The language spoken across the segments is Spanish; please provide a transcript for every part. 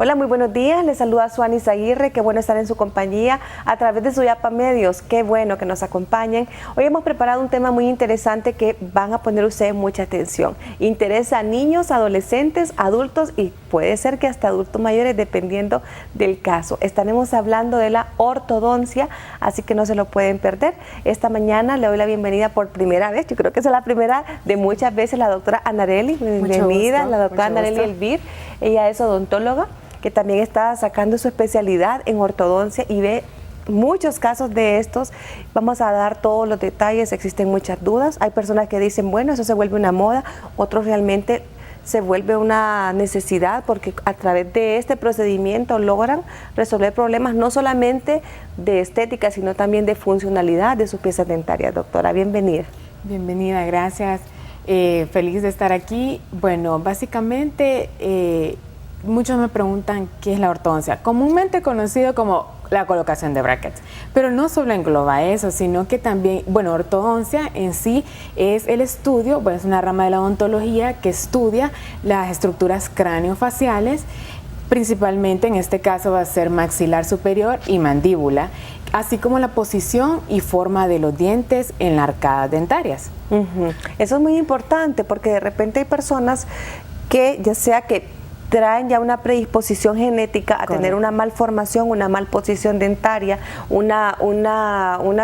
Hola, muy buenos días. Les saluda Suanis Aguirre. Qué bueno estar en su compañía a través de Suyapa Medios. Qué bueno que nos acompañen. Hoy hemos preparado un tema muy interesante que van a poner ustedes mucha atención. Interesa a niños, adolescentes, adultos y puede ser que hasta adultos mayores, dependiendo del caso. Estaremos hablando de la ortodoncia, así que no se lo pueden perder. Esta mañana le doy la bienvenida por primera vez. Yo creo que es la primera de muchas veces, la doctora Anarely. Bienvenida, la doctora Anarely Elvir. Ella es odontóloga, que también está sacando su especialidad en ortodoncia y ve muchos casos de estos. Vamos a dar todos los detalles, existen muchas dudas. Hay personas que dicen, bueno, eso se vuelve una moda, otros realmente se vuelve una necesidad porque a través de este procedimiento logran resolver problemas no solamente de estética, sino también de funcionalidad de sus piezas dentarias. Doctora, bienvenida. Bienvenida, gracias. Feliz de estar aquí. Bueno, básicamente muchos me preguntan qué es la ortodoncia, comúnmente conocido como la colocación de brackets, pero no solo engloba eso, sino que también, bueno, ortodoncia en sí es el estudio, bueno, es una rama de la odontología que estudia las estructuras craneofaciales, principalmente en este caso va a ser maxilar superior y mandíbula, así como la posición y forma de los dientes en las arcadas dentarias. Eso es muy importante porque de repente hay personas que ya sea que traen ya una predisposición genética a tener una malformación, una malposición dentaria, una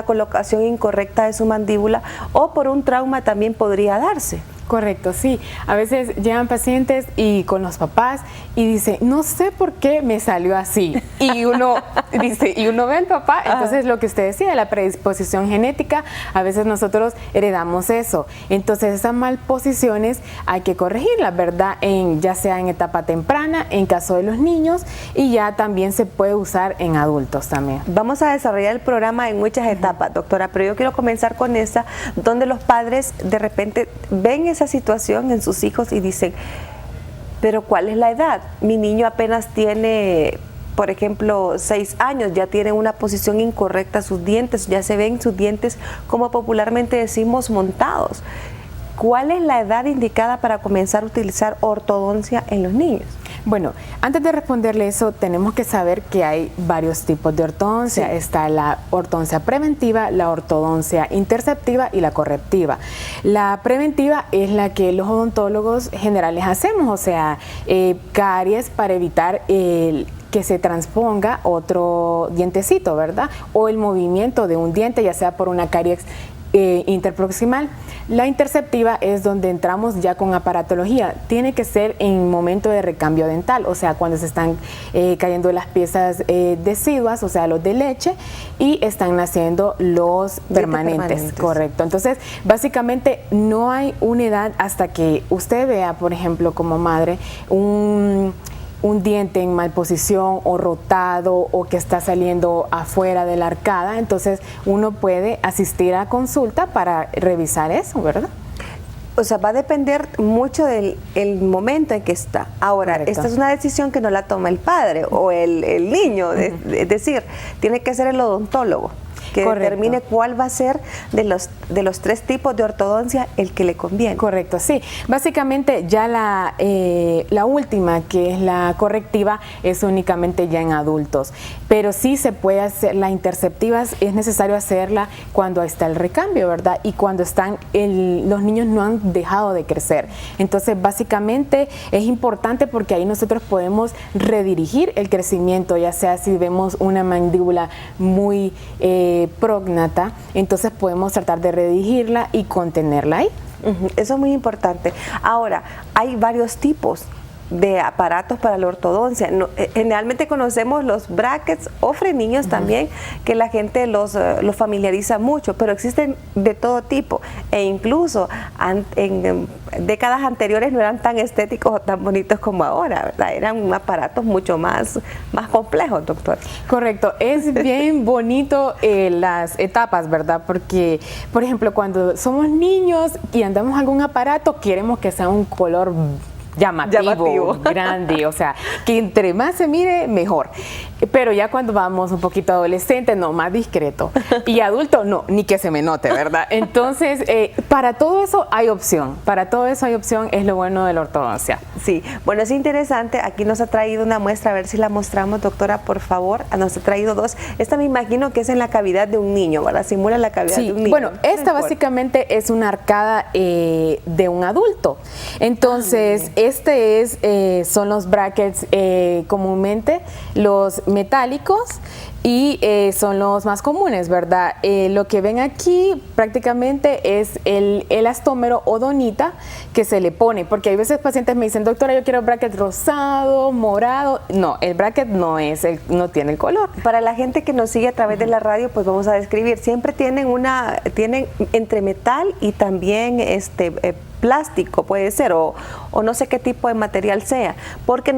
colocación incorrecta de su mandíbula o por un trauma también podría darse. Correcto, sí. A veces llegan pacientes y con los papás y dice, no sé por qué me salió así. Y uno dice, y uno ve al papá, entonces lo que usted decía, la predisposición genética, a veces nosotros heredamos eso. Entonces esas malposiciones hay que corregirlas, ¿verdad? Ya sea en etapa temprana, en caso de los niños, y ya también se puede usar en adultos también. Vamos a desarrollar el programa en muchas etapas, doctora, pero yo quiero comenzar con esa, donde los padres de repente ven esa situación en sus hijos y dicen, pero ¿cuál es la edad? Mi niño apenas tiene, por ejemplo, 6 años, ya tiene una posición incorrecta, sus dientes, ya se ven sus dientes, como popularmente decimos, montados. ¿Cuál es la edad indicada para comenzar a utilizar ortodoncia en los niños? Bueno, antes de responderle eso, tenemos que saber que hay varios tipos de ortodoncia. Sí. Está la ortodoncia preventiva, la ortodoncia interceptiva y la correctiva. La preventiva es la que los odontólogos generales hacemos, o sea, caries para evitar que se transponga otro dientecito, ¿verdad? O el movimiento de un diente, ya sea por una caries interproximal. La interceptiva es donde entramos ya con aparatología. Tiene que ser en momento de recambio dental, o sea, cuando se están cayendo las piezas deciduas, o sea, los de leche, y están naciendo los permanentes. Correcto. Entonces, básicamente no hay una edad hasta que usted vea, por ejemplo, como madre, un diente en mal posición o rotado o que está saliendo afuera de la arcada, entonces uno puede asistir a consulta para revisar eso, ¿verdad? O sea, va a depender mucho del momento en que está. Ahora, correcto, esta es una decisión que no la toma el padre o el niño, es decir, tiene que ser el odontólogo que correcto, determine cuál va a ser de los 3 tipos de ortodoncia el que le conviene. Correcto, sí. Básicamente ya la última, que es la correctiva, es únicamente ya en adultos. Pero sí se puede hacer, la interceptiva es necesario hacerla cuando está el recambio, ¿verdad? Y cuando están los niños no han dejado de crecer. Entonces, básicamente es importante porque ahí nosotros podemos redirigir el crecimiento, ya sea si vemos una mandíbula muy prógnata, entonces podemos tratar de redirigirla y contenerla ahí. Eso es muy importante. Ahora, hay varios tipos de aparatos para la ortodoncia. Generalmente conocemos los brackets o frenillos también, que la gente los familiariza mucho, pero existen de todo tipo e incluso en décadas anteriores no eran tan estéticos o tan bonitos como ahora, ¿verdad? Eran aparatos mucho más complejos, doctor. Correcto, es bien bonito las etapas, ¿verdad? Porque, por ejemplo, cuando somos niños y andamos algún aparato, queremos que sea un color llamativo, grande, o sea, que entre más se mire, mejor. Pero ya cuando vamos un poquito adolescente, no, más discreto. Y adulto, no, ni que se me note, ¿verdad? Entonces, para todo eso hay opción. Para todo eso hay opción, es lo bueno de la ortodoncia. Sí, bueno, es interesante. Aquí nos ha traído una muestra, a ver si la mostramos, doctora, por favor. Nos ha traído dos. Esta me imagino que es en la cavidad de un niño, ¿verdad? Simula la cavidad de un niño. Bueno, esta básicamente es una arcada de un adulto. Entonces, son los brackets comúnmente, los metálicos, y son los más comunes, ¿verdad? Lo que ven aquí prácticamente es el elastómero o donita que se le pone, porque hay veces pacientes me dicen, doctora, yo quiero bracket rosado, morado. No, el bracket no tiene el color. Para la gente que nos sigue a través de la radio, pues vamos a describir. Siempre tienen entre metal y también plástico, puede ser, o no sé qué tipo de material sea, porque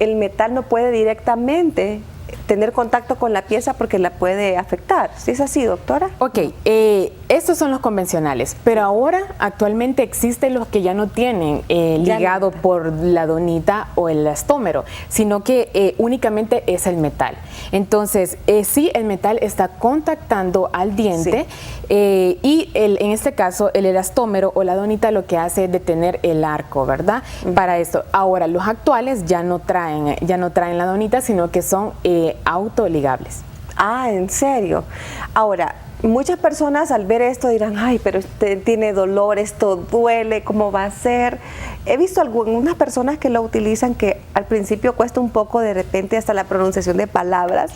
el metal no puede directamente tener contacto con la pieza porque la puede afectar. ¿Sí es así, doctora? Ok, estos son los convencionales, pero ahora actualmente existen los que ya no tienen ligado por la donita o el elastómero, sino que únicamente es el metal. Entonces, sí, el metal está contactando al diente, y en este caso el elastómero o la donita lo que hace es detener el arco, ¿verdad? Para esto. Ahora, los actuales ya no traen la donita, sino que son autoligables. Ah, ¿en serio? Ahora, muchas personas al ver esto dirán, ay, pero usted tiene dolor, esto duele, ¿cómo va a ser? He visto algunas personas que lo utilizan que al principio cuesta un poco, de repente hasta la pronunciación de palabras,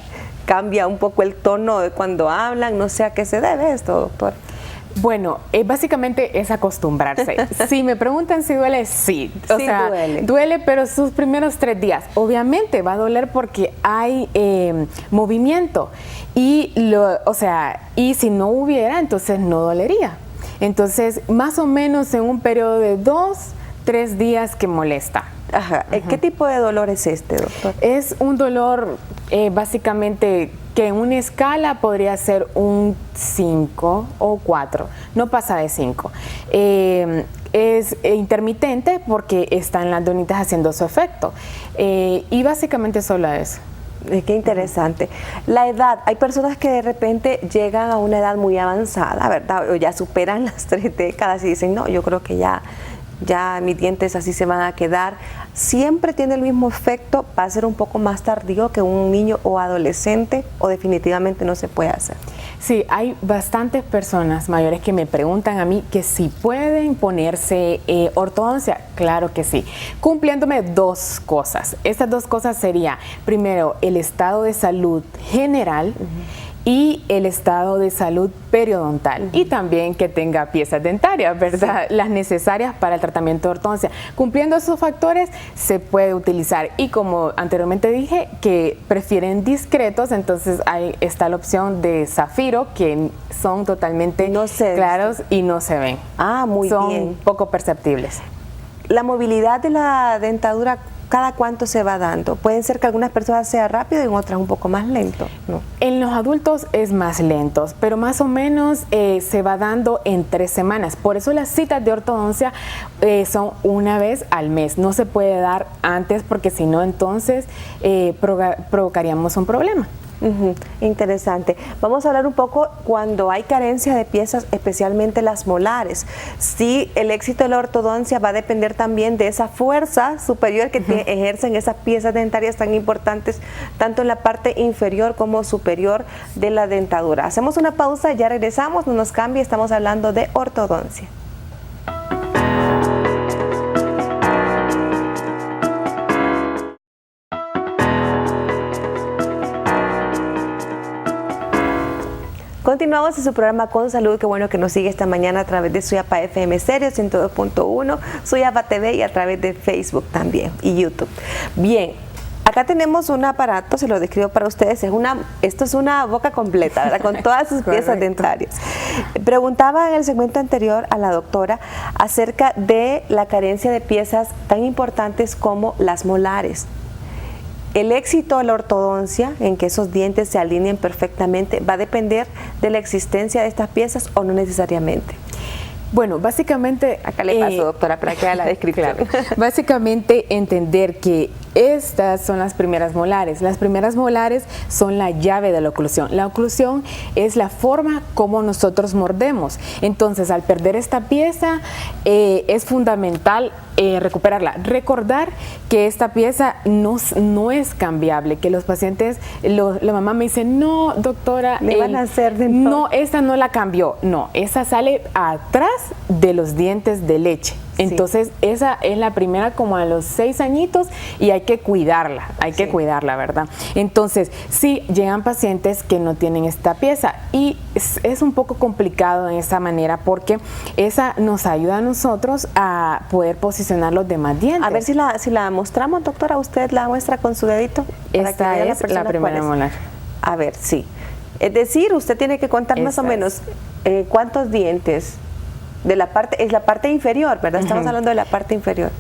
cambia un poco el tono de cuando hablan, no sé a qué se debe esto, doctor. Bueno, básicamente es acostumbrarse. Si me preguntan si duele, sí. O sea, duele, pero sus primeros 3 días. Obviamente va a doler porque hay movimiento. Y si no hubiera, entonces no dolería. Entonces, más o menos en un periodo de 2-3 días que molesta. Ajá. ¿Qué tipo de dolor es este, doctor? Es un dolor básicamente que en una escala podría ser un 5 o 4, no pasa de 5. Es intermitente porque están las donitas haciendo su efecto, y básicamente solo eso. Qué interesante. La edad, hay personas que de repente llegan a una edad muy avanzada, ¿verdad? O ya superan las 3 décadas y dicen, no, yo creo que ya mis dientes así se van a quedar. ¿Siempre tiene el mismo efecto? ¿Va a ser un poco más tardío que un niño o adolescente, o definitivamente no se puede hacer? Sí, hay bastantes personas mayores que me preguntan a mí que si pueden ponerse ortodoncia. Claro que sí, cumpliéndome 2 cosas. Estas 2 cosas serían, primero, el estado de salud general, y el estado de salud periodontal, y también que tenga piezas dentarias, ¿verdad? Sí. Las necesarias para el tratamiento de ortodoncia. Cumpliendo esos factores se puede utilizar, y como anteriormente dije que prefieren discretos, entonces ahí está la opción de zafiro, que son totalmente claros y no se ven. Ah, muy bien. Son poco perceptibles. La movilidad de la dentadura, ¿cada cuánto se va dando? Pueden ser que algunas personas sea rápido y en otras un poco más lento, ¿no? En los adultos es más lento, pero más o menos se va dando en 3 semanas. Por eso las citas de ortodoncia son una vez al mes. No se puede dar antes porque si no, entonces provocaríamos un problema. Interesante. Vamos a hablar un poco cuando hay carencia de piezas, especialmente las molares. Sí, el éxito de la ortodoncia va a depender también de esa fuerza superior que ejercen esas piezas dentarias tan importantes, tanto en la parte inferior como superior de la dentadura. Hacemos una pausa, ya regresamos, no nos cambie, estamos hablando de ortodoncia. Continuamos en su programa Con Salud. Qué bueno que nos sigue esta mañana a través de Suyapa FM Stereo 102.1, Suyapa TV y a través de Facebook también y YouTube. Bien, acá tenemos un aparato, se lo describo para ustedes, esto es una boca completa, ¿verdad? Con todas sus piezas dentarias. Preguntaba en el segmento anterior a la doctora acerca de la carencia de piezas tan importantes como las molares. El éxito de la ortodoncia, en que esos dientes se alineen perfectamente, ¿va a depender de la existencia de estas piezas o no necesariamente? Bueno, básicamente... Acá le paso, doctora, para que haga la descripción. Claro. Básicamente entender que estas son las primeras molares. Las primeras molares son la llave de la oclusión. La oclusión es la forma como nosotros mordemos. Entonces, al perder esta pieza, es fundamental recuperarla. Recordar que esta pieza no es cambiable, que los pacientes, la mamá me dice, no, doctora, le van a hacer de no, esta no la cambió. No, esa sale atrás de los dientes de leche. Entonces, esa es la primera como a los 6 añitos y hay que cuidarla, ¿verdad? Entonces, sí, llegan pacientes que no tienen esta pieza y es un poco complicado en esa manera porque esa nos ayuda a nosotros a poder posicionar los demás dientes. A ver si la mostramos, doctora, usted la muestra con su dedito. Esta es la primera molar. A ver, sí. Es decir, usted tiene que contar más o menos cuántos dientes. Es la parte inferior, ¿verdad? Estamos hablando de la parte inferior.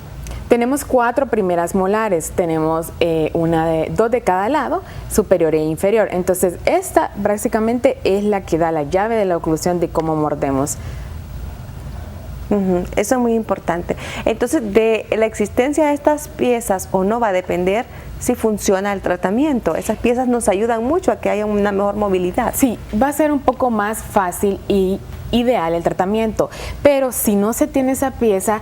Tenemos 4 primeras molares, tenemos 2 de cada lado, superior e inferior. Entonces, esta básicamente es la que da la llave de la oclusión de cómo mordemos. Eso es muy importante. Entonces, de la existencia de estas piezas o no va a depender si funciona el tratamiento. Esas piezas nos ayudan mucho a que haya una mejor movilidad. Sí, va a ser un poco más fácil y ideal el tratamiento, pero si no se tiene esa pieza,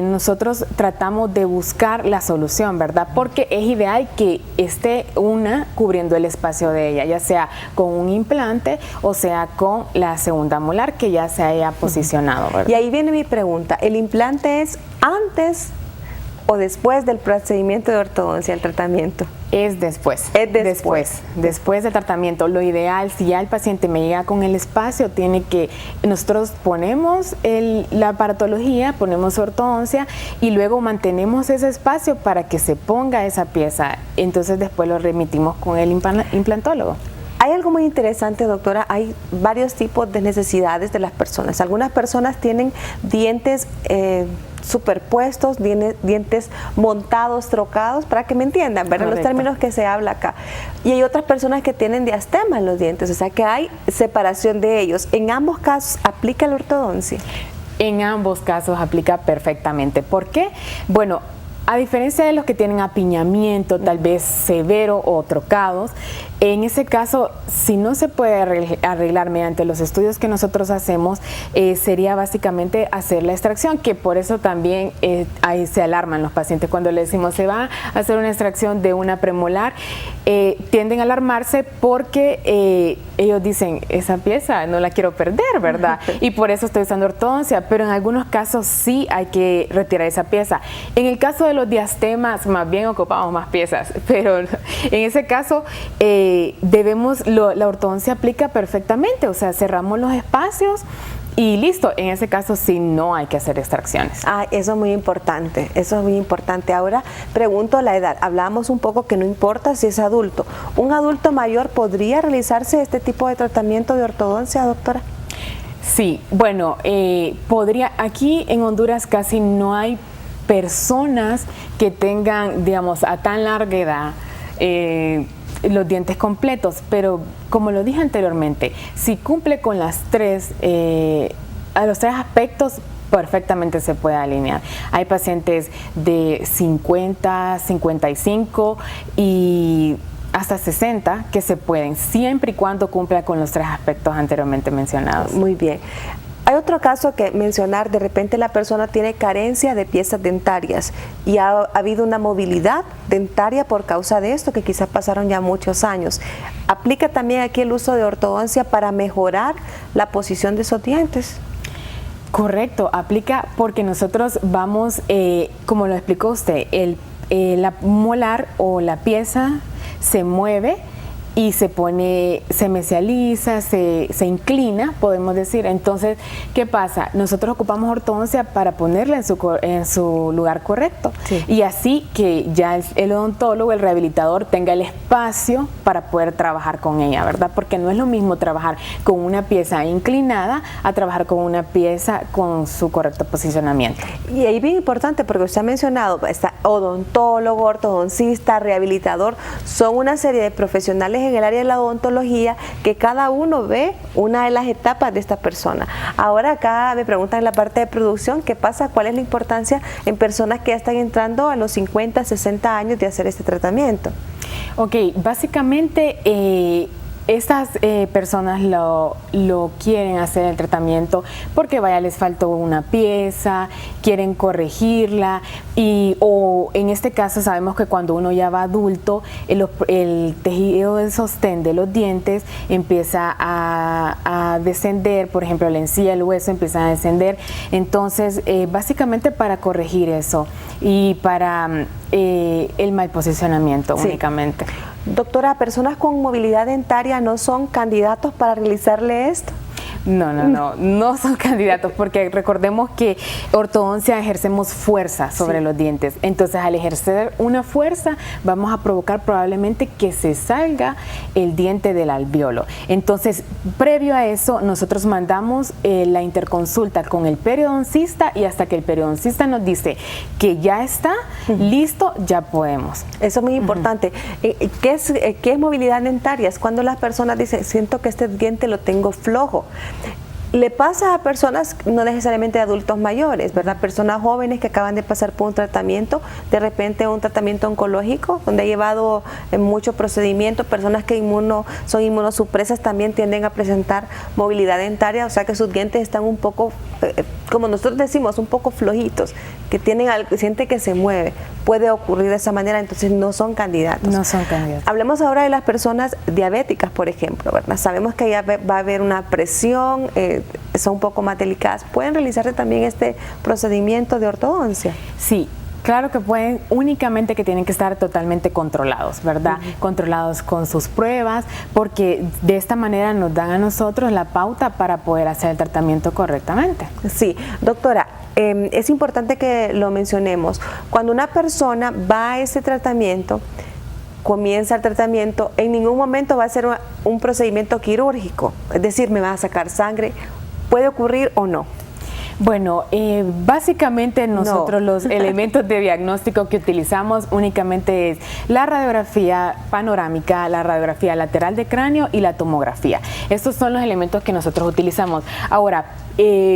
nosotros tratamos de buscar la solución, ¿verdad? Porque es ideal que esté una cubriendo el espacio de ella, ya sea con un implante o sea con la segunda molar que ya se haya posicionado, ¿verdad? Y ahí viene mi pregunta, ¿el implante es antes o después del procedimiento de ortodoncia, el tratamiento? Es después. Después del tratamiento. Lo ideal, si ya el paciente me llega con el espacio, nosotros ponemos la aparatología, ponemos ortodoncia y luego mantenemos ese espacio para que se ponga esa pieza. Entonces después lo remitimos con el implantólogo. Hay algo muy interesante, doctora, hay varios tipos de necesidades de las personas. Algunas personas tienen dientes superpuestos, dientes montados, trocados, para que me entiendan, ¿verdad? Los términos que se habla acá. Y hay otras personas que tienen diastema en los dientes, o sea que hay separación de ellos. ¿En ambos casos aplica la ortodoncia? En ambos casos aplica perfectamente. ¿Por qué? Bueno, a diferencia de los que tienen apiñamiento, tal vez severo o trocados, en ese caso, si no se puede arreglar mediante los estudios que nosotros hacemos, sería básicamente hacer la extracción, que por eso también ahí se alarman los pacientes cuando le decimos se va a hacer una extracción de una premolar, tienden a alarmarse porque ellos dicen, esa pieza no la quiero perder, ¿verdad? Y por eso estoy usando ortodoncia, pero en algunos casos sí hay que retirar esa pieza. En el caso de los diastemas, más bien ocupamos más piezas, pero en ese caso la ortodoncia aplica perfectamente, o sea, cerramos los espacios y listo. En ese caso sí no hay que hacer extracciones. Eso es muy importante, eso es muy importante. Ahora pregunto la edad. Hablábamos un poco que no importa si es adulto. ¿Un adulto mayor podría realizarse este tipo de tratamiento de ortodoncia, doctora? Sí, bueno, podría. Aquí en Honduras casi no hay personas que tengan, digamos, a tan larga edad los dientes completos, pero como lo dije anteriormente, si cumple con a los 3 aspectos, perfectamente se puede alinear. Hay pacientes de 50, 55 y hasta 60 que se pueden, siempre y cuando cumpla con los 3 aspectos anteriormente mencionados. Muy bien. Hay otro caso que mencionar, de repente la persona tiene carencia de piezas dentarias y ha habido una movilidad dentaria por causa de esto, que quizás pasaron ya muchos años. ¿Aplica también aquí el uso de ortodoncia para mejorar la posición de esos dientes? Correcto, aplica porque nosotros vamos, como lo explicó usted, la molar o la pieza se mueve y se mesializa, se inclina, podemos decir. Entonces, ¿qué pasa? Nosotros ocupamos ortodoncia para ponerla en su lugar correcto. Sí. Y así que ya el odontólogo, el rehabilitador, tenga el espacio para poder trabajar con ella, ¿verdad? Porque no es lo mismo trabajar con una pieza inclinada a trabajar con una pieza con su correcto posicionamiento. Y ahí bien importante, porque usted ha mencionado, está odontólogo, ortodoncista, rehabilitador, son una serie de profesionales en el área de la odontología que cada uno ve una de las etapas de esta persona. Ahora acá me preguntan en la parte de producción, ¿qué pasa? ¿Cuál es la importancia en personas que ya están entrando a los 50, 60 años de hacer este tratamiento? Ok, básicamente estas personas lo quieren hacer el tratamiento porque vaya, les faltó una pieza, quieren corregirla o en este caso sabemos que cuando uno ya va adulto, el tejido de sostén de los dientes empieza a descender, por ejemplo la encía, el hueso empieza a descender, entonces básicamente para corregir eso y para el mal posicionamiento únicamente. Doctora, ¿personas con movilidad dentaria no son candidatos para realizarle esto? No son candidatos porque recordemos que ortodoncia ejercemos fuerza sobre los dientes, entonces al ejercer una fuerza vamos a provocar probablemente que se salga el diente del alvéolo. Entonces previo a eso nosotros mandamos la interconsulta con el periodoncista y hasta que el periodoncista nos dice que ya está listo, ya podemos. Eso es muy importante. ¿Qué es movilidad dentaria? Es cuando las personas dicen, siento que este diente lo tengo flojo. Le pasa a personas, no necesariamente adultos mayores, ¿verdad? Personas jóvenes que acaban de pasar por un tratamiento, de repente un tratamiento oncológico, donde ha llevado muchos procedimientos, personas que son inmunosupresas también tienden a presentar movilidad dentaria, o sea que sus dientes están un poco, como nosotros decimos, un poco flojitos, que tienen algo, siente que se mueve. Puede ocurrir de esa manera, entonces no son candidatos. No son candidatos. Hablemos ahora de las personas diabéticas, por ejemplo, ¿verdad? Sabemos que ya va a haber una presión, son un poco más delicadas. ¿Pueden realizarse también este procedimiento de ortodoncia? Sí. Claro que pueden, únicamente que tienen que estar totalmente controlados, ¿verdad? Controlados con sus pruebas, porque de esta manera nos dan a nosotros la pauta para poder hacer el tratamiento correctamente. Sí, doctora, es importante que lo mencionemos. Cuando una persona va a ese tratamiento, comienza el tratamiento, en ningún momento va a ser un procedimiento quirúrgico, es decir, me va a sacar sangre, ¿puede ocurrir o no? Bueno, básicamente nosotros los elementos de diagnóstico que utilizamos únicamente es la radiografía panorámica, la radiografía lateral de cráneo y la tomografía. Estos son los elementos que nosotros utilizamos. Ahora,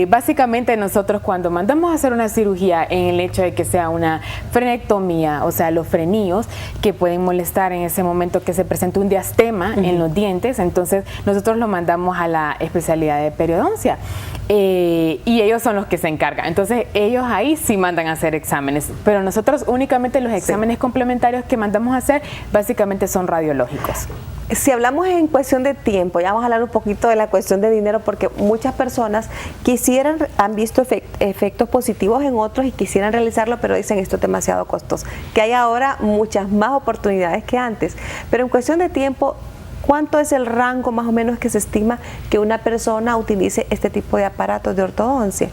básicamente nosotros cuando mandamos a hacer una cirugía en el hecho de que sea una frenectomía, o sea, los frenillos que pueden molestar en ese momento que se presente un diastema en los dientes, entonces nosotros lo mandamos a la especialidad de periodoncia. Y ellos son los que se encargan, entonces ellos ahí sí mandan a hacer exámenes, pero nosotros únicamente los exámenes complementarios que mandamos a hacer básicamente son radiológicos. Si hablamos en cuestión de tiempo, ya vamos a hablar un poquito de la cuestión de dinero, porque muchas personas han visto efectos positivos en otros y quisieran realizarlo, pero dicen esto es demasiado costoso, que hay ahora muchas más oportunidades que antes, pero en cuestión de tiempo, ¿cuánto es el rango más o menos que se estima que una persona utilice este tipo de aparatos de ortodoncia?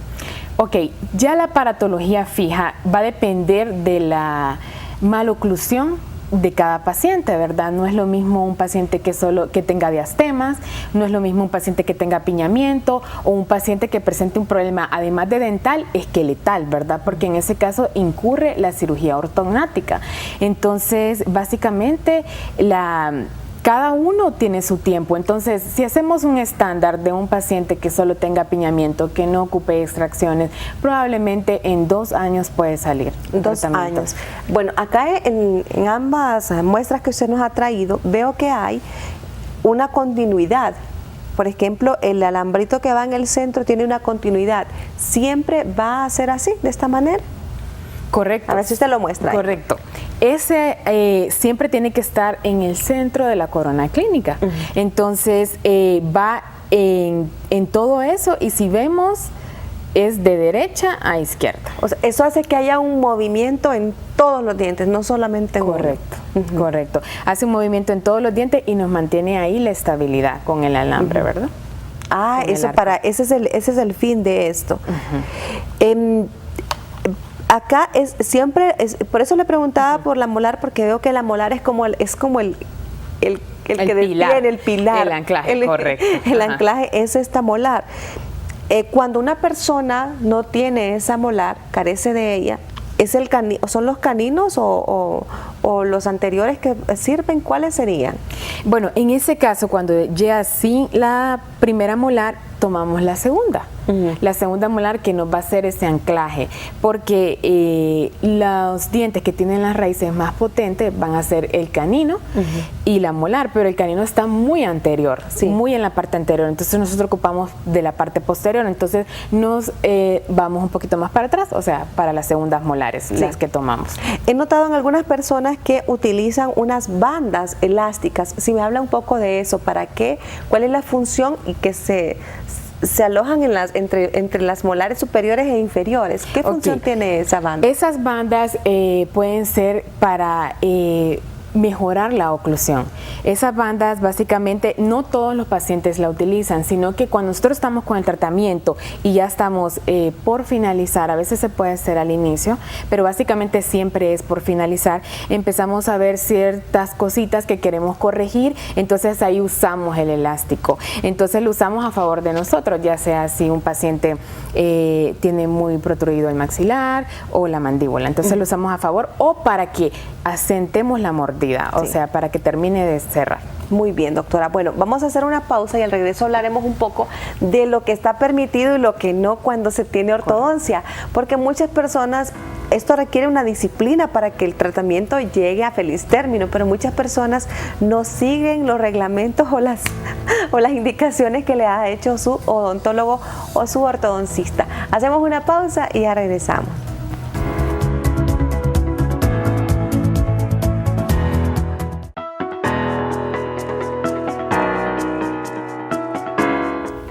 Ok, ya la aparatología fija va a depender de la maloclusión de cada paciente, ¿verdad? No es lo mismo un paciente que tenga diastemas, no es lo mismo un paciente que tenga apiñamiento o un paciente que presente un problema, además de dental, esqueletal, ¿verdad? Porque en ese caso incurre la cirugía ortognática. Entonces, básicamente, cada uno tiene su tiempo, entonces si hacemos un estándar de un paciente que solo tenga apiñamiento, que no ocupe extracciones, probablemente en 2 años puede salir. 2 años. Bueno, acá en ambas muestras que usted nos ha traído, veo que hay una continuidad. Por ejemplo, el alambrito que va en el centro tiene una continuidad. ¿Siempre va a ser así, de esta manera? Correcto. A ver si usted lo muestra. Correcto. Ese siempre tiene que estar en el centro de la corona clínica. Entonces, va en todo eso y si vemos, es de derecha a izquierda. O sea, eso hace que haya un movimiento en todos los dientes, no solamente en correcto, correcto. Hace un movimiento en todos los dientes y nos mantiene ahí la estabilidad con el alambre, ¿verdad? Ah, ese es el fin de esto. Acá por eso le preguntaba por la molar, porque veo que la molar es como el que detiene el pilar. El anclaje, correcto. El anclaje es esta molar. Cuando una persona no tiene esa molar, carece de ella, ¿Es son los caninos o los anteriores que sirven? ¿Cuáles serían? Bueno, en ese caso, cuando llega sin la primera molar, tomamos la segunda. La segunda molar, que nos va a hacer ese anclaje, porque los dientes que tienen las raíces más potentes van a ser el canino y la molar, pero el canino está muy anterior, muy en la parte anterior, entonces nosotros ocupamos de la parte posterior, entonces nos vamos un poquito más para atrás, o sea, para las segundas molares, las que tomamos. He notado en algunas personas que utilizan unas bandas elásticas. Si me habla un poco de eso, ¿para qué? ¿Cuál es la función? Y que se alojan entre las molares superiores e inferiores. ¿Qué función tiene esa banda? Esas bandas pueden ser para mejorar la oclusión. Esas bandas básicamente no todos los pacientes la utilizan, sino que cuando nosotros estamos con el tratamiento y ya estamos por finalizar, a veces se puede hacer al inicio, pero básicamente siempre es por finalizar, empezamos a ver ciertas cositas que queremos corregir, entonces ahí usamos el elástico. Entonces lo usamos a favor de nosotros, ya sea si un paciente tiene muy protruido el maxilar o la mandíbula, entonces lo usamos a favor o para que asentemos la mordida. O sea, para que termine de cerrar. Muy bien, doctora. Bueno, vamos a hacer una pausa y al regreso hablaremos un poco de lo que está permitido y lo que no cuando se tiene ortodoncia, porque muchas personas, esto requiere una disciplina para que el tratamiento llegue a feliz término, pero muchas personas no siguen los reglamentos o las indicaciones que le ha hecho su odontólogo o su ortodoncista. Hacemos una pausa y ya regresamos.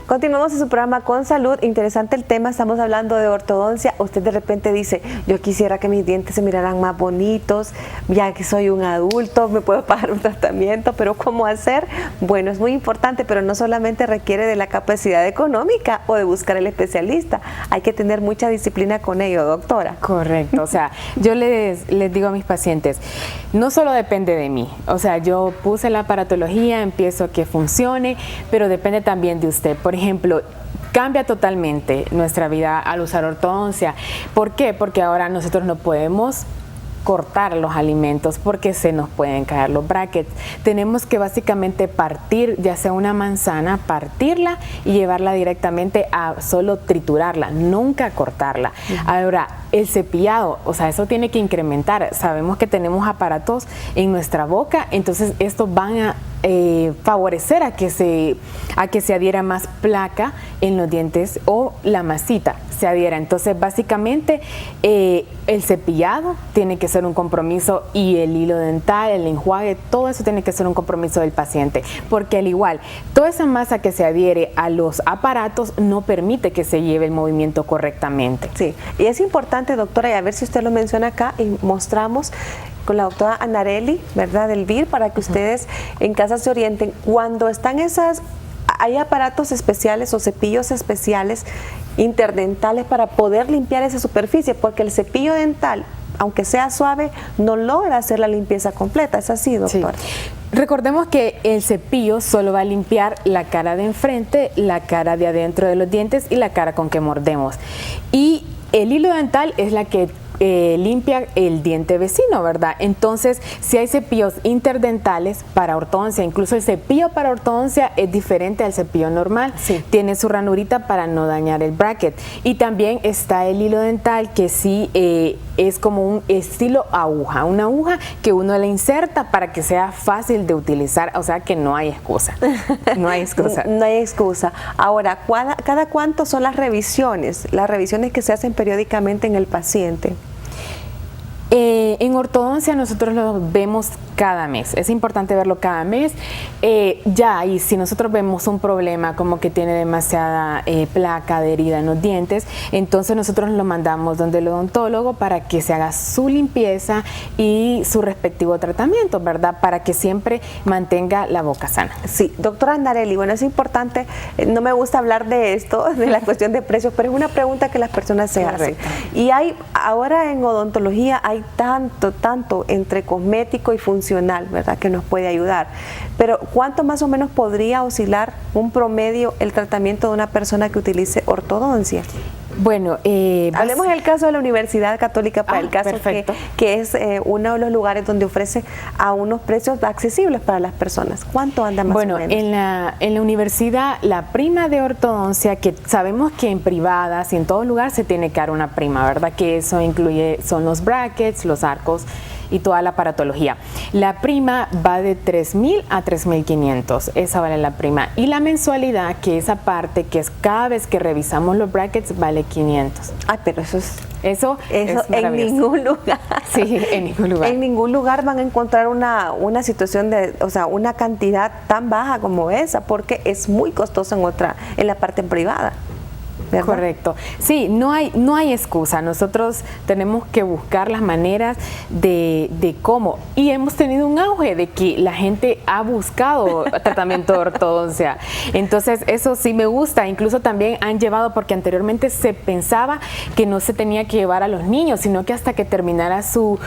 Continuamos en su programa Con Salud. Interesante el tema, estamos hablando de ortodoncia. Usted de repente dice, yo quisiera que mis dientes se miraran más bonitos, ya que soy un adulto, me puedo pagar un tratamiento, pero ¿cómo hacer? Bueno, es muy importante, pero no solamente requiere de la capacidad económica o de buscar el especialista, hay que tener mucha disciplina con ello, doctora. Correcto, o sea, yo les digo a mis pacientes, no solo depende de mí, o sea, yo puse la aparatología, empiezo a que funcione, pero depende también de usted. Por ejemplo, cambia totalmente nuestra vida al usar ortodoncia. ¿Por qué? Porque ahora nosotros no podemos cortar los alimentos porque se nos pueden caer los brackets. Tenemos que básicamente partir, ya sea una manzana, partirla y llevarla directamente a solo triturarla, nunca cortarla. Ahora, el cepillado, o sea, eso tiene que incrementar. Sabemos que tenemos aparatos en nuestra boca, entonces estos van a favorecer a que se adhiera más placa en los dientes o la masita se adhiera. Entonces, básicamente, el cepillado tiene que ser un compromiso y el hilo dental, el enjuague, todo eso tiene que ser un compromiso del paciente, porque al igual, toda esa masa que se adhiere a los aparatos no permite que se lleve el movimiento correctamente. Sí, y es importante, doctora, y a ver si usted lo menciona acá y mostramos con la doctora Anarelli, ¿verdad?, del VIR, para que ustedes en casa se orienten. Cuando están hay aparatos especiales o cepillos especiales interdentales para poder limpiar esa superficie, porque el cepillo dental, aunque sea suave, no logra hacer la limpieza completa. ¿Es así, doctora? Sí. Recordemos que el cepillo solo va a limpiar la cara de enfrente, la cara de adentro de los dientes y la cara con que mordemos. Y el hilo dental es la que limpia el diente vecino, ¿verdad? Entonces, si hay cepillos interdentales para ortodoncia, incluso el cepillo para ortodoncia es diferente al cepillo normal, tiene su ranurita para no dañar el bracket. Y también está el hilo dental, que sí es como un estilo aguja, una aguja que uno le inserta para que sea fácil de utilizar, o sea que no hay excusa, no hay excusa. No hay excusa. Ahora, ¿cada cuánto son las revisiones que se hacen periódicamente en el paciente? En ortodoncia nosotros lo vemos cada mes, es importante verlo cada mes. Y si nosotros vemos un problema como que tiene demasiada placa adherida en los dientes, entonces nosotros lo mandamos donde el odontólogo para que se haga su limpieza y su respectivo tratamiento, ¿verdad? Para que siempre mantenga la boca sana. Sí, doctora Anarelli, bueno, es importante, no me gusta hablar de esto, de la cuestión de precios, pero es una pregunta que las personas se hacen. Y ahora en odontología hay tanto entre cosmético y funcional, ¿verdad?, que nos puede ayudar. Pero ¿cuánto más o menos podría oscilar un promedio el tratamiento de una persona que utilice ortodoncia? Bueno, hablemos del caso de la Universidad Católica, para el caso que es uno de los lugares donde ofrece a unos precios accesibles para las personas. ¿Cuánto anda más o menos? En la universidad, la prima de ortodoncia, que sabemos que en privadas y en todo lugar se tiene que dar una prima, ¿verdad? Que eso incluye, son los brackets, los arcos y toda la aparatología. La prima va de 3,000 a 3,500, esa vale la prima. Y la mensualidad, que esa parte, que es cada vez que revisamos los brackets, vale 500. Ay, pero eso es en ningún lugar. Sí, en ningún lugar. En ningún lugar van a encontrar una situación de, o sea, una cantidad tan baja como esa, porque es muy costoso en la parte privada. ¿verdad? Correcto. Sí, no hay excusa. Nosotros tenemos que buscar las maneras de cómo. Y hemos tenido un auge de que la gente ha buscado tratamiento de ortodoncia. Entonces, eso sí me gusta. Incluso también han llevado, porque anteriormente se pensaba que no se tenía que llevar a los niños, sino que hasta que terminara su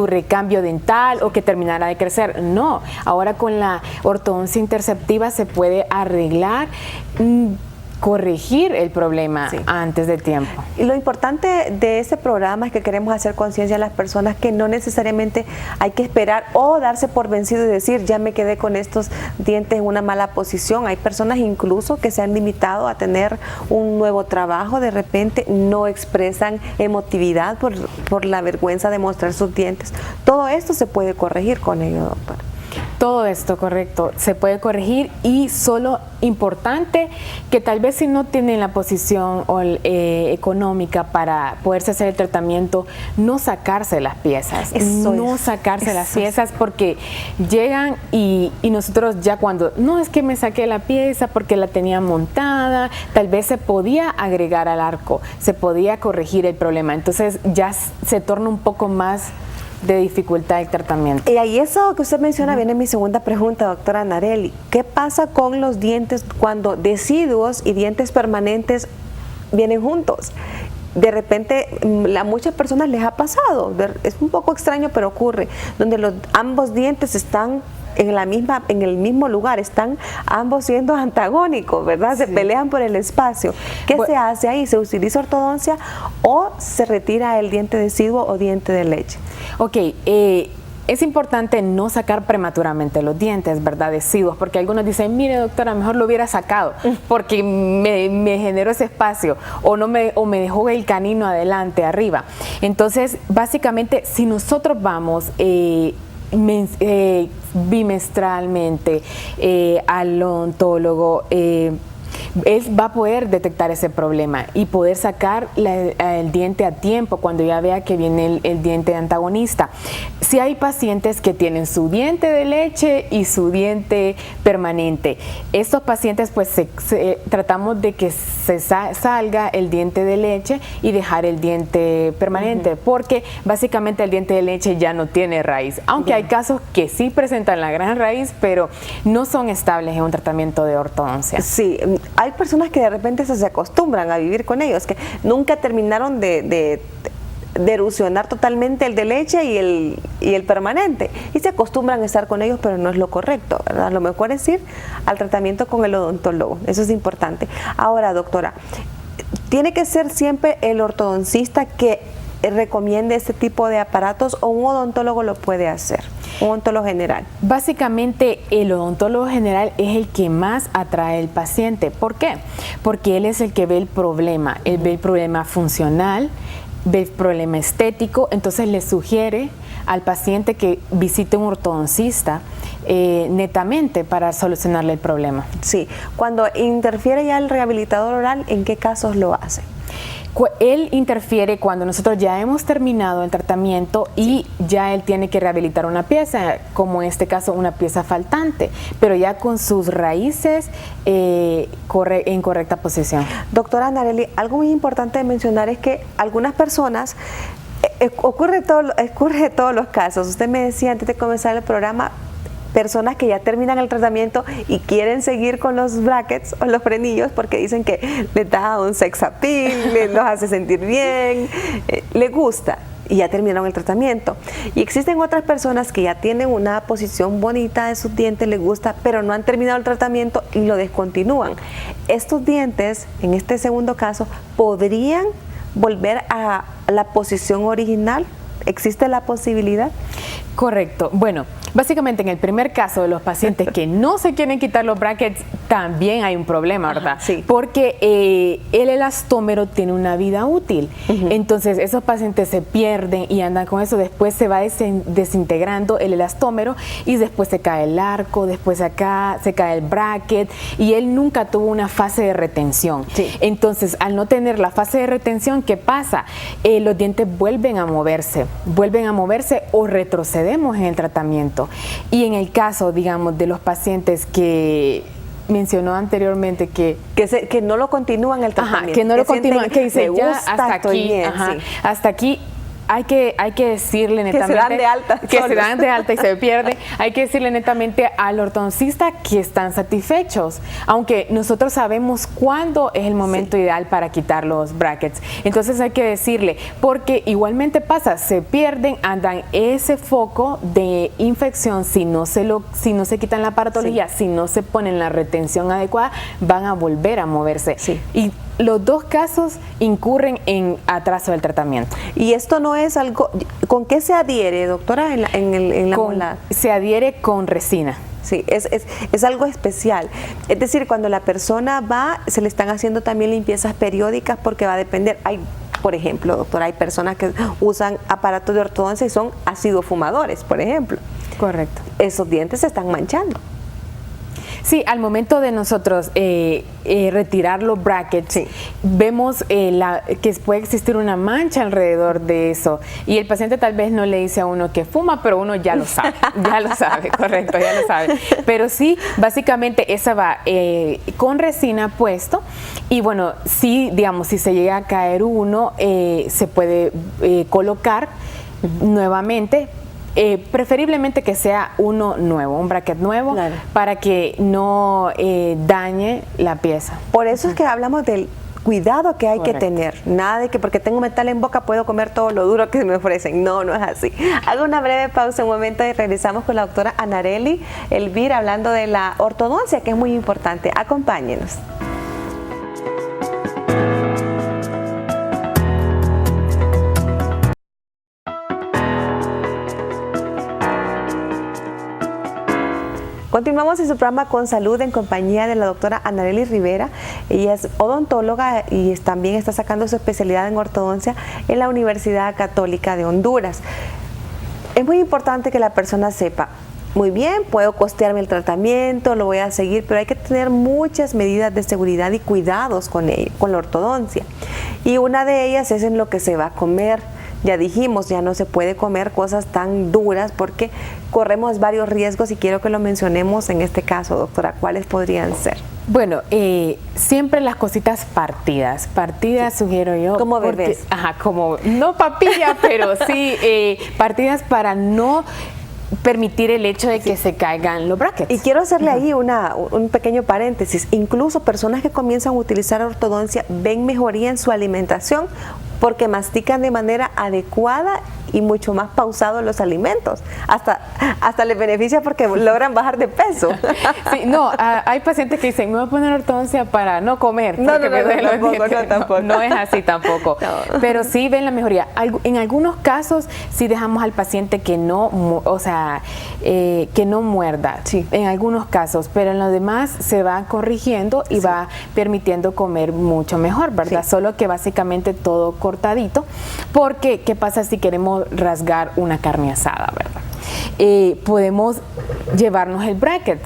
recambio dental o que terminara de crecer. No, ahora con la ortodoncia interceptiva se puede arreglar, corregir el problema antes de tiempo. Y lo importante de este programa es que queremos hacer conciencia a las personas que no necesariamente hay que esperar o darse por vencido y decir, ya me quedé con estos dientes en una mala posición. Hay personas incluso que se han limitado a tener un nuevo trabajo, de repente no expresan emotividad por la vergüenza de mostrar sus dientes. Todo esto se puede corregir con ello, doctora. Todo esto, correcto, se puede corregir, y solo importante que tal vez si no tienen la posición económica para poderse hacer el tratamiento, no sacarse las piezas, piezas, porque llegan y nosotros ya cuando, no es que me saqué la pieza porque la tenía montada, tal vez se podía agregar al arco, se podía corregir el problema, entonces ya se torna un poco más de dificultad el tratamiento. Y ahí eso que usted menciona viene mi segunda pregunta, doctora Narelli. ¿Qué pasa con los dientes cuando deciduos y dientes permanentes vienen juntos? De repente a muchas personas les ha pasado, es un poco extraño, pero ocurre, donde ambos dientes están en el mismo lugar, están ambos siendo antagónicos, ¿verdad? Se pelean por el espacio. ¿Qué se hace ahí? ¿Se utiliza ortodoncia o se retira el diente deciduo o diente de leche? Ok, es importante no sacar prematuramente los dientes, ¿verdad? Deciduos, porque algunos dicen, mire doctora, mejor lo hubiera sacado porque me generó ese espacio o me dejó el canino adelante, arriba. Entonces, básicamente, si nosotros vamos bimestralmente al odontólogo, él va a poder detectar ese problema y poder sacar el diente a tiempo cuando ya vea que viene el diente antagonista. Si hay pacientes que tienen su diente de leche y su diente permanente, estos pacientes pues tratamos de que se salga el diente de leche y dejar el diente permanente, porque básicamente el diente de leche ya no tiene raíz, aunque hay casos que sí presentan la gran raíz, pero no son estables en un tratamiento de ortodoncia. Sí, hay personas que de repente se acostumbran a vivir con ellos, que nunca terminaron de erosionar totalmente el de leche y el permanente, y se acostumbran a estar con ellos, pero no es lo correcto, ¿verdad? Lo mejor es ir al tratamiento con el odontólogo, eso es importante. Ahora, doctora, ¿tiene que ser siempre el ortodoncista que recomiende este tipo de aparatos o un odontólogo lo puede hacer? Un odontólogo general. Básicamente el odontólogo general es el que más atrae al paciente. ¿Por qué? Porque él es el que ve el problema. Él ve el problema funcional, ve el problema estético, entonces le sugiere al paciente que visite un ortodoncista netamente para solucionarle el problema. Sí. Cuando interfiere ya el rehabilitador oral, ¿en qué casos lo hace? Él interfiere cuando nosotros ya hemos terminado el tratamiento y ya él tiene que rehabilitar una pieza, como en este caso una pieza faltante, pero ya con sus raíces en correcta posición. Doctora Narelli, algo muy importante de mencionar es que algunas personas, ocurre todos los casos. Usted me decía antes de comenzar el programa, personas que ya terminan el tratamiento y quieren seguir con los brackets o los frenillos porque dicen que les da un sex appeal, los hace sentir bien, les gusta y ya terminaron el tratamiento. Y existen otras personas que ya tienen una posición bonita de sus dientes, les gusta, pero no han terminado el tratamiento y lo descontinúan. Estos dientes, en este segundo caso, podrían volver a la posición original? ¿Existe la posibilidad? Correcto. Bueno, básicamente en el primer caso de los pacientes que no se quieren quitar los brackets, también hay un problema, ¿verdad? Ajá, sí. Porque el elastómero tiene una vida útil. Entonces, esos pacientes se pierden y andan con eso. Después se va desintegrando el elastómero y después se cae el arco, después acá se cae el bracket y él nunca tuvo una fase de retención. Sí. Entonces, al no tener la fase de retención, ¿qué pasa? Los dientes vuelven a moverse o retrocedemos en el tratamiento. Y en el caso, digamos, de los pacientes que mencionó anteriormente que no lo continúan el tratamiento. Ajá, que no lo continúan, que dice ya hasta aquí, bien, ajá, sí. hasta aquí. Hay que decirle netamente que se dan de alta, que se dan de alta y se pierde. Hay que decirle netamente al ortodoncista que están satisfechos, aunque nosotros sabemos cuándo es el momento ideal para quitar los brackets. Entonces hay que decirle, porque igualmente pasa, se pierden, andan ese foco de infección si no se quitan la aparatología, si no se ponen la retención adecuada, van a volver a moverse. Sí. Y los dos casos incurren en atraso del tratamiento. Y esto no es algo, ¿con qué se adhiere, doctora, en la molar? Se adhiere con resina. Sí, es algo especial. Es decir, cuando la persona va, se le están haciendo también limpiezas periódicas porque va a depender. Hay, por ejemplo, doctora, hay personas que usan aparatos de ortodoncia y son ácidos fumadores, por ejemplo. Correcto. Esos dientes se están manchando. Sí, al momento de nosotros retirar los brackets, sí, vemos que puede existir una mancha alrededor de eso y el paciente tal vez no le dice a uno que fuma, pero uno ya lo sabe, correcto, ya lo sabe. Pero sí, básicamente esa va con resina puesto y bueno, sí, digamos, si se llega a caer uno, se puede colocar nuevamente. Preferiblemente que sea uno nuevo, un bracket nuevo, claro, para que no dañe la pieza. Por eso es que hablamos del cuidado que hay que tener. Nada de que porque tengo metal en boca puedo comer todo lo duro que me ofrecen. No, no es así. Hago una breve pausa, un momento, y regresamos con la doctora Anarely Elvira hablando de la ortodoncia, que es muy importante. Acompáñenos. Continuamos en su programa Con Salud en compañía de la doctora Anarely Rivera. Ella es odontóloga y también está sacando su especialidad en ortodoncia en la Universidad Católica de Honduras. Es muy importante que la persona sepa, muy bien, puedo costearme el tratamiento, lo voy a seguir, pero hay que tener muchas medidas de seguridad y cuidados con la ortodoncia. Y una de ellas es en lo que se va a comer. Ya dijimos, ya no se puede comer cosas tan duras porque corremos varios riesgos y quiero que lo mencionemos en este caso, doctora. ¿Cuáles podrían ser? Bueno, siempre las cositas partidas sí, sugiero yo. Como bebés. Ajá, como, no papilla, pero sí partidas para no permitir el hecho de que se caigan los brackets. Y quiero hacerle ahí un pequeño paréntesis. Incluso personas que comienzan a utilizar ortodoncia ven mejoría en su alimentación porque mastican de manera adecuada y mucho más pausado los alimentos. Hasta les beneficia porque logran bajar de peso. Sí, no, hay pacientes que dicen, me voy a poner ortodoncia para no comer. No, tampoco. No es así tampoco. No. Pero sí ven la mejoría. En algunos casos sí dejamos al paciente que no, que no muerda. Sí. En algunos casos, pero en los demás se va corrigiendo y va permitiendo comer mucho mejor, ¿verdad? Sí. Solo que básicamente todo cortadito, porque ¿qué pasa si queremos rasgar una carne asada, verdad? Podemos llevarnos el bracket,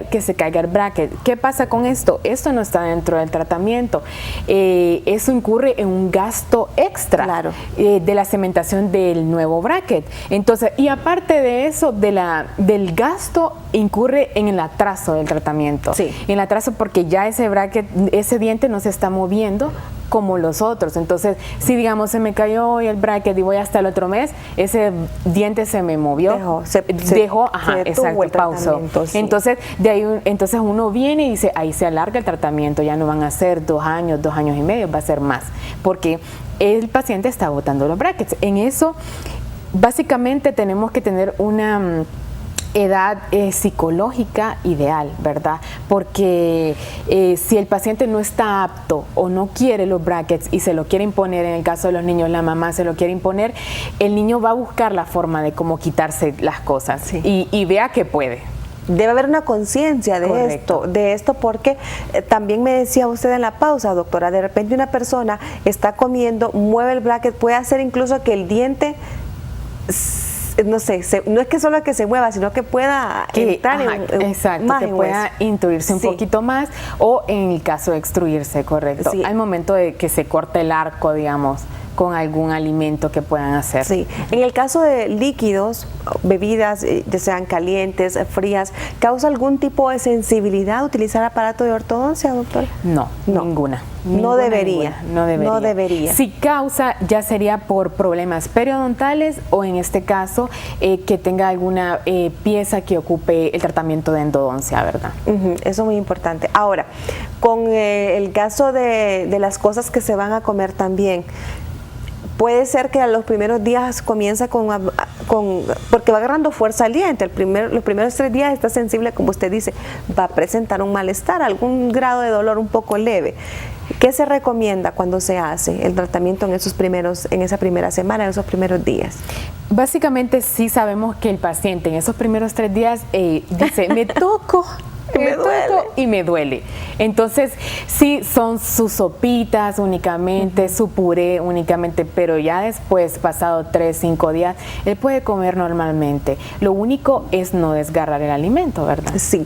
que se caiga el bracket. ¿Qué pasa con esto? Esto no está dentro del tratamiento. Eso incurre en un gasto extra, claro, de la cementación del nuevo bracket. Entonces, y aparte de eso, del gasto, incurre en el atraso del tratamiento. Sí. En el atraso porque ya ese bracket, ese diente no se está moviendo como los otros. Entonces, si digamos se me cayó hoy el bracket y voy hasta el otro mes, ese diente se me movió, dejó, exacto, pausó. Sí. Entonces, de ahí entonces uno viene y dice, ahí se alarga el tratamiento, ya no van a ser 2 años, 2 años y medio, va a ser más, porque el paciente está botando los brackets. En eso, básicamente tenemos que tener una edad psicológica ideal, ¿verdad? Porque si el paciente no está apto o no quiere los brackets y se lo quiere imponer, en el caso de los niños, la mamá se lo quiere imponer, el niño va a buscar la forma de cómo quitarse las cosas, sí, y vea que puede. Debe haber una conciencia de esto, porque también me decía usted en la pausa, doctora, de repente una persona está comiendo, mueve el bracket, puede hacer incluso que el diente, no sé, no es que solo que se mueva, sino que pueda entrar exacto, más que pueda intuirse un poquito más, o en el caso de extruirse, correcto. Sí. Al momento de que se corte el arco, digamos, con algún alimento que puedan hacer. Sí, en el caso de líquidos, bebidas, ya sean calientes, frías, ¿causa algún tipo de sensibilidad utilizar aparato de ortodoncia, doctor? No, ninguna. No debería. No debería. Si causa, ya sería por problemas periodontales o en este caso que tenga alguna pieza que ocupe el tratamiento de endodoncia, ¿verdad? Eso es muy importante. Ahora, con el caso de las cosas que se van a comer también, puede ser que a los primeros días comienza porque va agarrando fuerza al diente. Los primeros 3 días está sensible, como usted dice, va a presentar un malestar, algún grado de dolor un poco leve. ¿Qué se recomienda cuando se hace el tratamiento en esa primera semana, en esos primeros días? Básicamente sí sabemos que el paciente en esos primeros 3 días dice, me toco. Y me duele. Entonces, sí, son sus sopitas únicamente, su puré únicamente, pero ya después, pasado 3, 5 días, él puede comer normalmente. Lo único es no desgarrar el alimento, ¿verdad? Sí.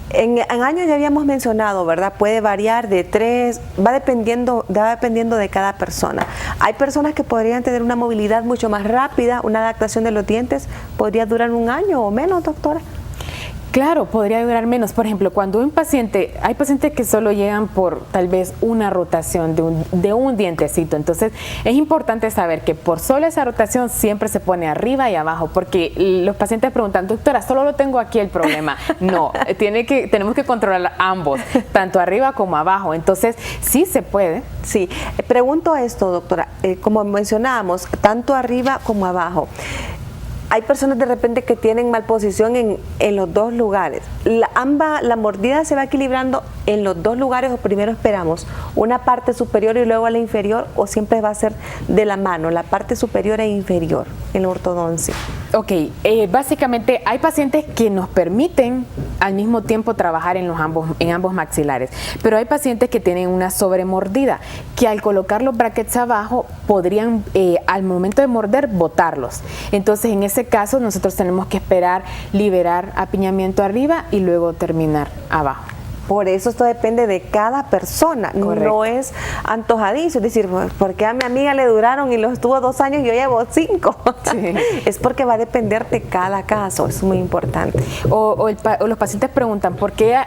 En años ya habíamos mencionado, ¿verdad? Puede variar de 3, va dependiendo de cada persona. Hay personas que podrían tener una movilidad mucho más rápida, una adaptación de los dientes podría durar 1 año o menos, doctora. Claro, podría durar menos. Por ejemplo, cuando hay pacientes que solo llegan por tal vez una rotación de un dientecito. Entonces, es importante saber que por solo esa rotación siempre se pone arriba y abajo, porque los pacientes preguntan, doctora, solo lo tengo aquí el problema. No, tenemos que controlar ambos, tanto arriba como abajo. Entonces, sí se puede. Sí, pregunto esto, doctora, como mencionábamos, tanto arriba como abajo. Hay personas de repente que tienen malposición en los 2 lugares. La mordida se va equilibrando en los 2 lugares, o primero esperamos una parte superior y luego la inferior, o siempre va a ser de la mano, la parte superior e inferior en la ortodoncia. Ok, básicamente hay pacientes que nos permiten al mismo tiempo trabajar en ambos maxilares, pero hay pacientes que tienen una sobremordida, que al colocar los brackets abajo podrían al momento de morder botarlos. Entonces en ese caso nosotros tenemos que esperar liberar apiñamiento arriba y luego terminar abajo. Por eso esto depende de cada persona. Correcto. No es antojadizo, es decir, porque a mi amiga le duraron y los tuvo 2 años y yo llevo 5. Sí. Es porque va a depender de cada caso, es muy importante. O los pacientes preguntan, ¿por qué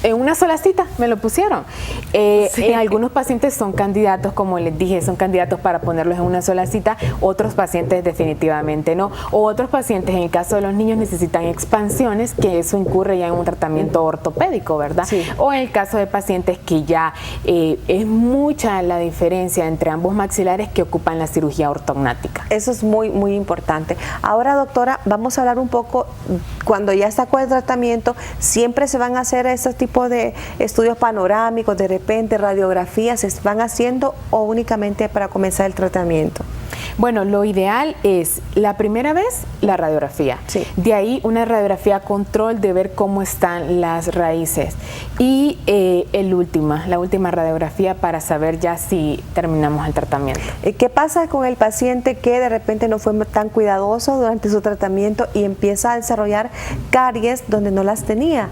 en una sola cita me lo pusieron? Sí. En algunos pacientes son candidatos, como les dije, son candidatos para ponerlos en una sola cita, otros pacientes definitivamente no. O otros pacientes, en el caso de los niños, necesitan expansiones, que eso incurre ya en un tratamiento ortopédico, ¿verdad? Sí. O en el caso de pacientes que ya es mucha la diferencia entre ambos maxilares que ocupan la cirugía ortognática. Eso es muy, muy importante. Ahora, doctora, vamos a hablar un poco, cuando ya sacó el tratamiento, siempre se van a hacer ese tipo de estudios panorámicos, de repente radiografías, ¿se van haciendo o únicamente para comenzar el tratamiento? Bueno, lo ideal es la primera vez la radiografía, sí. De ahí una radiografía control de ver cómo están las raíces y la última radiografía para saber ya si terminamos el tratamiento. ¿Qué pasa con el paciente que de repente no fue tan cuidadoso durante su tratamiento y empieza a desarrollar caries donde no las tenía?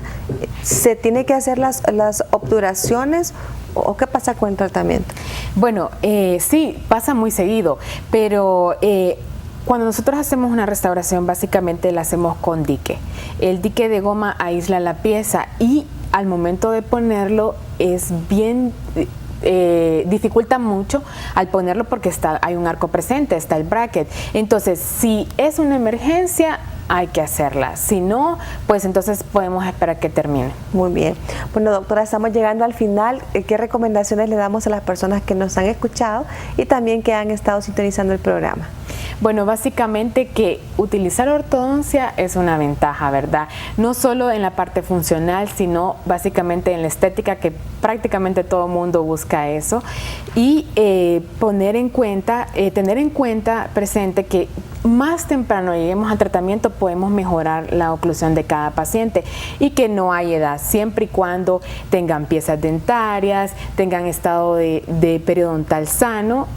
¿Se tiene que hacer las obturaciones? ¿O qué pasa con el tratamiento? Bueno, sí, pasa muy seguido, pero cuando nosotros hacemos una restauración, básicamente la hacemos con dique. El dique de goma aísla la pieza y al momento de ponerlo es bien... dificulta mucho al ponerlo porque hay un arco presente, está el bracket. Entonces, si es una emergencia, hay que hacerla. Si no, pues entonces podemos esperar que termine. Muy bien. Bueno, doctora, estamos llegando al final. ¿Qué recomendaciones le damos a las personas que nos han escuchado y también que han estado sintonizando el programa? Bueno, básicamente que utilizar ortodoncia es una ventaja, ¿verdad? No solo en la parte funcional, sino básicamente en la estética, que prácticamente todo el mundo busca eso. Y tener en cuenta presente que más temprano lleguemos al tratamiento podemos mejorar la oclusión de cada paciente y que no hay edad, siempre y cuando tengan piezas dentarias, tengan estado de periodontal sano,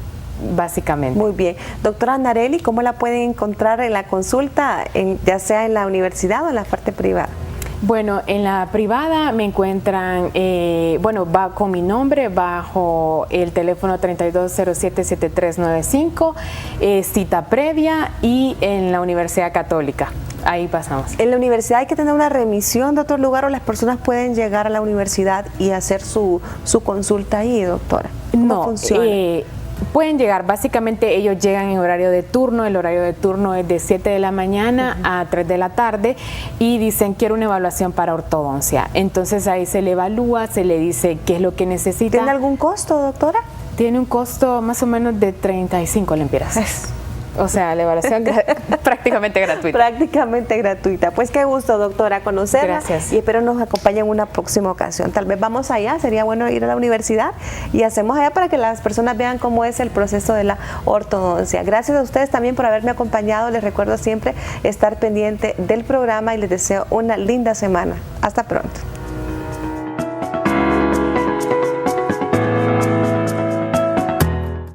básicamente. Muy bien. Doctora Narelli, ¿cómo la pueden encontrar en la consulta, ya sea en la universidad o en la parte privada? Bueno, en la privada me encuentran, va con mi nombre bajo el teléfono 3207-7395, cita previa, y en la Universidad Católica. Ahí pasamos. ¿En la universidad hay que tener una remisión de otro lugar o las personas pueden llegar a la universidad y hacer su consulta ahí, doctora? ¿Cómo funciona? Pueden llegar, básicamente ellos llegan en horario de turno, el horario de turno es de 7 de la mañana a 3 de la tarde y dicen quiero una evaluación para ortodoncia. Entonces ahí se le evalúa, se le dice qué es lo que necesita. ¿Tiene algún costo, doctora? Tiene un costo más o menos de 35 lempiras. O sea, la evaluación prácticamente gratuita. Prácticamente gratuita. Pues qué gusto, doctora, conocerla. Gracias. Y espero nos acompañe en una próxima ocasión. Tal vez vamos allá, sería bueno ir a la universidad y hacemos allá para que las personas vean cómo es el proceso de la ortodoncia. Gracias a ustedes también por haberme acompañado. Les recuerdo siempre estar pendiente del programa y les deseo una linda semana. Hasta pronto.